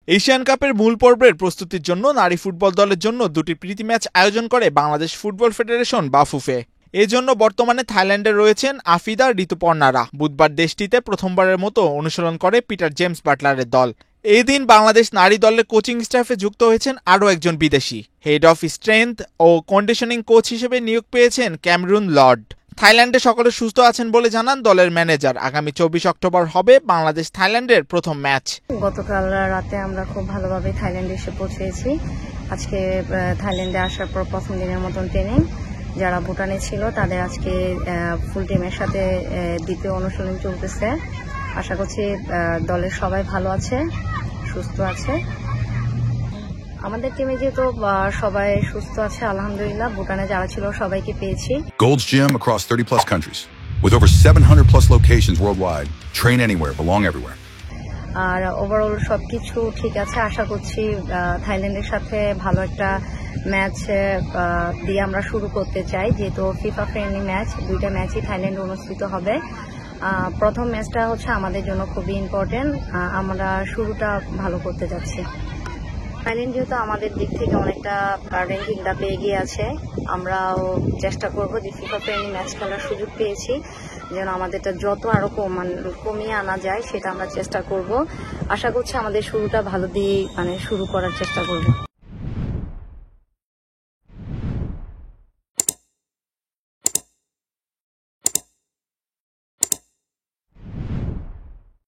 Asian কাপের মূল পর্বের প্রস্তুতির জন্য নারী ফুটবল দলের জন্য দুটি প্রীতি ম্যাচ আয়োজন করে বাংলাদেশ ফুটবল ফেডারেশন বা ফুফে। এজন্য বর্তমানে থাইল্যান্ডে রয়েছেন আফিদা ঋতুপর্ণারা। বুধবার দেশটিতে প্রথমবারের মতো অনুশীলন করে পিটার জেমস বাটলারের দল। এই দিন বাংলাদেশ নারী দলের কোচিং স্টাফে যুক্ত হয়েছেন আরও একজন বিদেশি। হেড অফ স্ট্রেংথ ও কন্ডিশনিং কোচ হিসেবে নিয়োগ পেয়েছেন ক্যামেরুন লর্ড। থাইল্যান্ডে সকলে সুস্থ আছেন বলে জানান দলের ম্যানেজার। আগামী 24 অক্টোবর হবে বাংলাদেশ থাইল্যান্ডের প্রথম ম্যাচ। গতকাল রাতে আমরা খুব ভালোভাবে থাইল্যান্ডে এসে পৌঁছেছি। আজকে থাইল্যান্ডে আসার পর প্রথম দিনের মতন ট্রেনিং। যারা ভুটানে ছিল তাদের আজকে ফুল টিমের সাথে দ্বিতীয় অনুশীলন চলতেছে। আশা করছি দলের সবাই ভালো আছে, সুস্থ আছে। আমাদের টিমে যেহেতু সবাই সুস্থ আছে আলহামদুলিল্লাহ। ভুটানে যারা ছিল সবাইকে পেয়েছি। Gold's Gym across 30 plus countries with over 700 plus locations worldwide. Train anywhere, belong everywhere. R overall সবকিছু ঠিক আছে। আশা করছি থাইল্যান্ডের সাথে ভালো একটা ম্যাচ দিয়ে আমরা শুরু করতে চাই, যেহেতু ফিফা ফ্রেন্ডলি ম্যাচ। দুইটা ম্যাচই থাইল্যান্ডে অনুষ্ঠিত হবে। প্রথম ম্যাচটা হচ্ছে আমাদের জন্য খুবই ইম্পর্টেন্ট। আমরা শুরুটা ভালো করতে যাচ্ছি। থাইল্যান্ড যেহেতু আমাদের দিক থেকে অনেকটা র্যাঙ্কিংটা এগিয়ে আছে, আমরাও চেষ্টা করব যে ফিফা ফ্রেন্ডলি ম্যাচ খেলার সুযোগ পেয়েছি যেন আমাদেরটা যত আরো কমিয়ে আনা যায় সেটা আমরা চেষ্টা করব। আশা করছি আমাদের শুরুটা ভালো দিয়ে শুরু করার চেষ্টা করব।